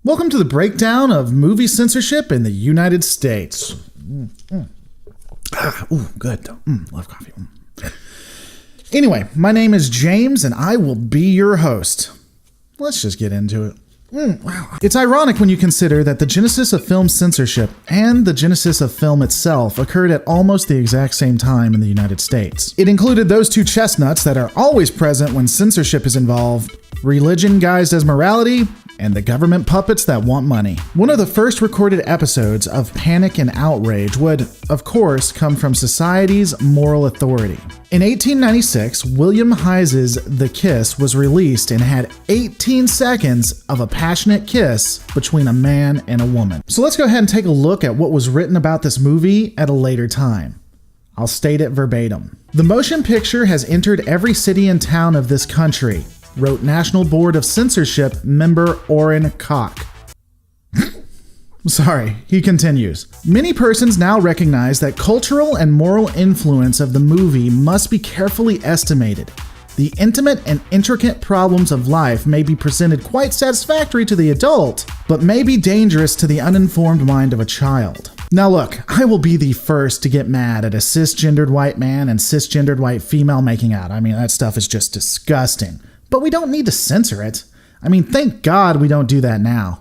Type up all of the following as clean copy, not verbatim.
Welcome to the breakdown of movie censorship in the United States. Good. Love coffee. Anyway, my name is James and I will be your host. Let's just get into it. It's ironic when you consider that the genesis of film censorship and the genesis of film itself occurred at almost the exact same time in the United States. It included those two chestnuts that are always present when censorship is involved: religion guised as morality, and the government puppets that want money. One of the first recorded episodes of panic and outrage would, of course, come from society's moral authority. In 1896, William Hayes's The Kiss was released and had 18 seconds of a passionate kiss between a man and a woman. So let's go ahead and take a look at what was written about this movie at a later time. I'll state it verbatim. "The motion picture has entered every city and town of this country," wrote National Board of Censorship member Orrin Koch. Sorry, he continues. "Many persons now recognize that cultural and moral influence of the movie must be carefully estimated. The intimate and intricate problems of life may be presented quite satisfactory to the adult, but may be dangerous to the uninformed mind of a child." Now look, I will be the first to get mad at a cisgendered white man and cisgendered white female making out. I mean, that stuff is just disgusting. But we don't need to censor it. I mean, thank God we don't do that now.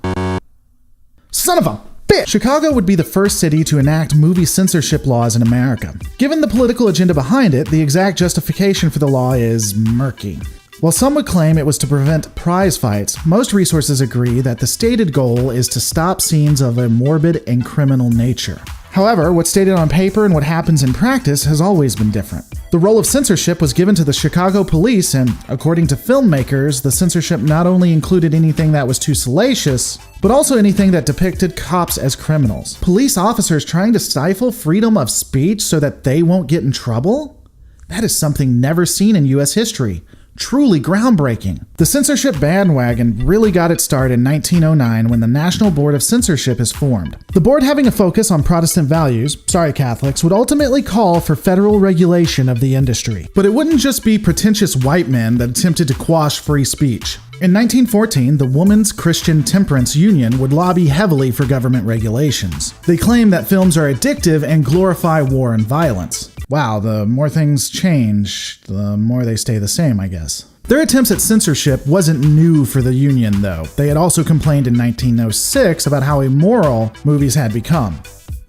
Son of a bitch! Chicago would be the first city to enact movie censorship laws in America. Given the political agenda behind it, the exact justification for the law is murky. While some would claim it was to prevent prize fights, most resources agree that the stated goal is to stop scenes of a morbid and criminal nature. However, what's stated on paper and what happens in practice has always been different. The role of censorship was given to the Chicago police, and according to filmmakers, the censorship not only included anything that was too salacious, but also anything that depicted cops as criminals. Police officers trying to stifle freedom of speech so that they won't get in trouble? That is something never seen in US history. Truly groundbreaking. The censorship bandwagon really got its start in 1909 when the National Board of Censorship is formed. The board, having a focus on Protestant values, Catholics, would ultimately call for federal regulation of the industry. But it wouldn't just be pretentious white men that attempted to quash free speech. In 1914, the Women's Christian Temperance Union would lobby heavily for government regulations. They claim that films are addictive and glorify war and violence. Wow, the more things change, the more they stay the same, I guess. Their attempts at censorship wasn't new for the union, though. They had also complained in 1906 about how immoral movies had become.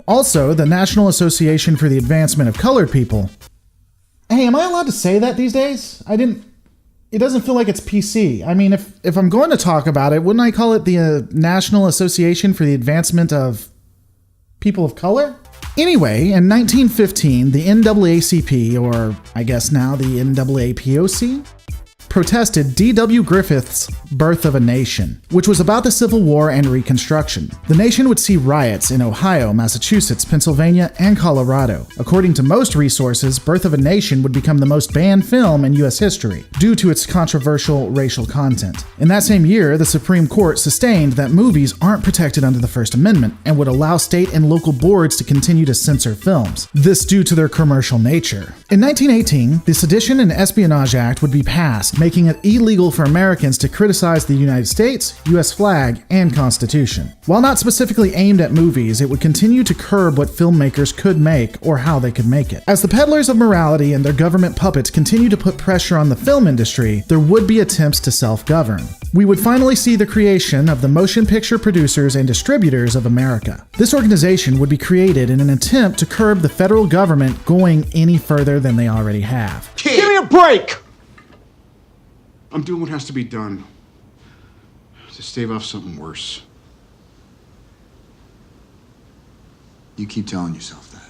Also, the National Association for the Advancement of Colored People. Hey, am I allowed to say that these days? It doesn't feel like it's PC. I mean, if I'm going to talk about it, wouldn't I call it the National Association for the Advancement of People of Color? Anyway, in 1915, the NAACP, or I guess now the NAAPOC, protested D.W. Griffith's Birth of a Nation, which was about the Civil War and Reconstruction. The nation would see riots in Ohio, Massachusetts, Pennsylvania, and Colorado. According to most resources, Birth of a Nation would become the most banned film in U.S. history due to its controversial racial content. In that same year, the Supreme Court sustained that movies aren't protected under the First Amendment and would allow state and local boards to continue to censor films, this due to their commercial nature. In 1918, the Sedition and Espionage Act would be passed, making it illegal for Americans to criticize the United States, U.S. flag, and Constitution. While not specifically aimed at movies, it would continue to curb what filmmakers could make or how they could make it. As the peddlers of morality and their government puppets continue to put pressure on the film industry, there would be attempts to self-govern. We would finally see the creation of the Motion Picture Producers and Distributors of America. This organization would be created in an attempt to curb the federal government going any further than they already have. Give me a break! I'm doing what has to be done to stave off something worse. You keep telling yourself that.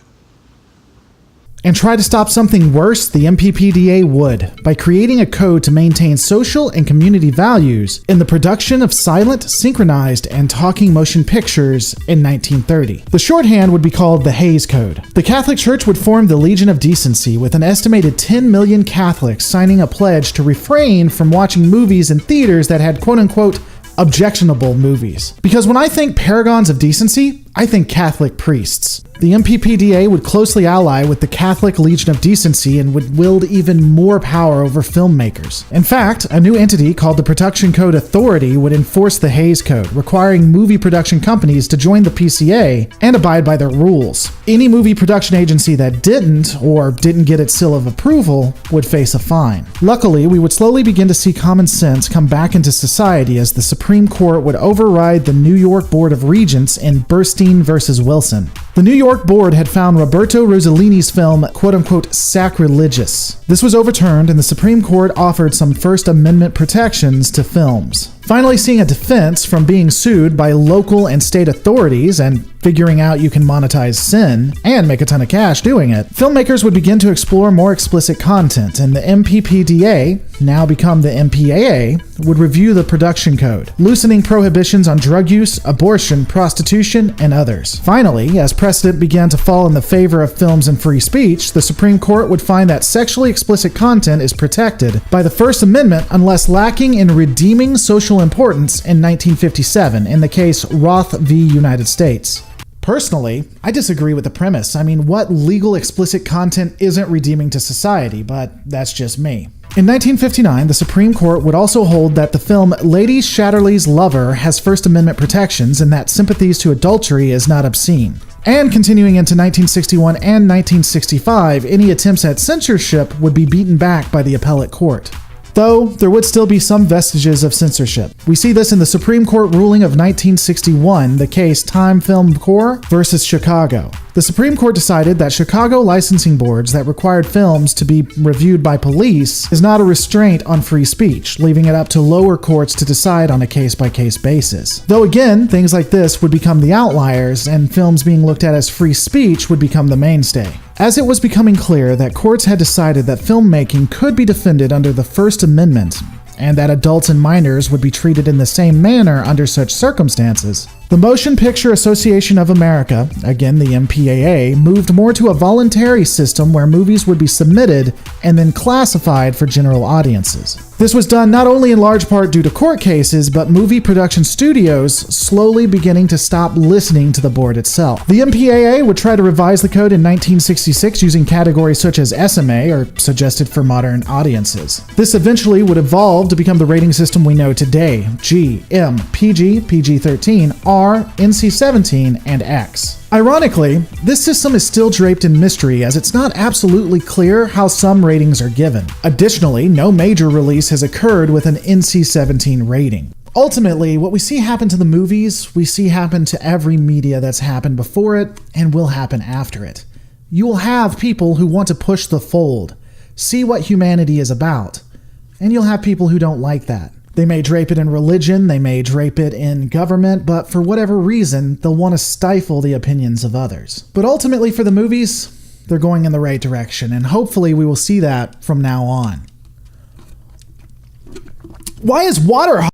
And try to stop something worse, the MPPDA would, by creating a code to maintain social and community values in the production of silent, synchronized, and talking motion pictures in 1930. The shorthand would be called the Hays Code. The Catholic Church would form the Legion of Decency, with an estimated 10 million Catholics signing a pledge to refrain from watching movies in theaters that had quote-unquote objectionable movies. Because when I think paragons of decency, I think Catholic priests. The MPPDA would closely ally with the Catholic Legion of Decency and would wield even more power over filmmakers. In fact, a new entity called the Production Code Authority would enforce the Hays Code, requiring movie production companies to join the PCA and abide by their rules. Any movie production agency that didn't, or didn't get its seal of approval, would face a fine. Luckily, we would slowly begin to see common sense come back into society as the Supreme Court would override the New York Board of Regents in Burstein versus Wilson. The New York Board had found Roberto Rossellini's film quote-unquote sacrilegious. This was overturned and the Supreme Court offered some First Amendment protections to films. Finally seeing a defense from being sued by local and state authorities and figuring out you can monetize sin and make a ton of cash doing it, filmmakers would begin to explore more explicit content, and the MPPDA, now become the MPAA, would review the production code, loosening prohibitions on drug use, abortion, prostitution, and others. Finally, as precedent began to fall in the favor of films and free speech, the Supreme Court would find that sexually explicit content is protected by the First Amendment unless lacking in redeeming social importance in 1957 in the case Roth v. United States. Personally, I disagree with the premise. I mean, what legal explicit content isn't redeeming to society? But that's just me. In 1959, the Supreme Court would also hold that the film Lady Chatterley's Lover has First Amendment protections and that sympathies to adultery is not obscene. And continuing into 1961 and 1965, any attempts at censorship would be beaten back by the appellate court. Though, there would still be some vestiges of censorship. We see this in the Supreme Court ruling of 1961, the case Time Film Corps versus Chicago. The Supreme Court decided that Chicago licensing boards that required films to be reviewed by police is not a restraint on free speech, leaving it up to lower courts to decide on a case-by-case basis. Though again, things like this would become the outliers, and films being looked at as free speech would become the mainstay. As it was becoming clear that courts had decided that filmmaking could be defended under the First Amendment, and that adults and minors would be treated in the same manner under such circumstances, the Motion Picture Association of America, again the MPAA, moved more to a voluntary system where movies would be submitted and then classified for general audiences. This was done not only in large part due to court cases, but movie production studios slowly beginning to stop listening to the board itself. The MPAA would try to revise the code in 1966 using categories such as SMA, or suggested for modern audiences. This eventually would evolve to become the rating system we know today: G, M, PG, PG-13, R, NC-17, and X. Ironically, this system is still draped in mystery as it's not absolutely clear how some ratings are given. Additionally, no major release has occurred with an NC-17 rating. Ultimately, what we see happen to the movies, we see happen to every media that's happened before it and will happen after it. You will have people who want to push the fold, see what humanity is about, and you'll have people who don't like that. They may drape it in religion, they may drape it in government, but for whatever reason, they'll want to stifle the opinions of others. But ultimately for the movies, they're going in the right direction, and hopefully we will see that from now on. Why is water hot?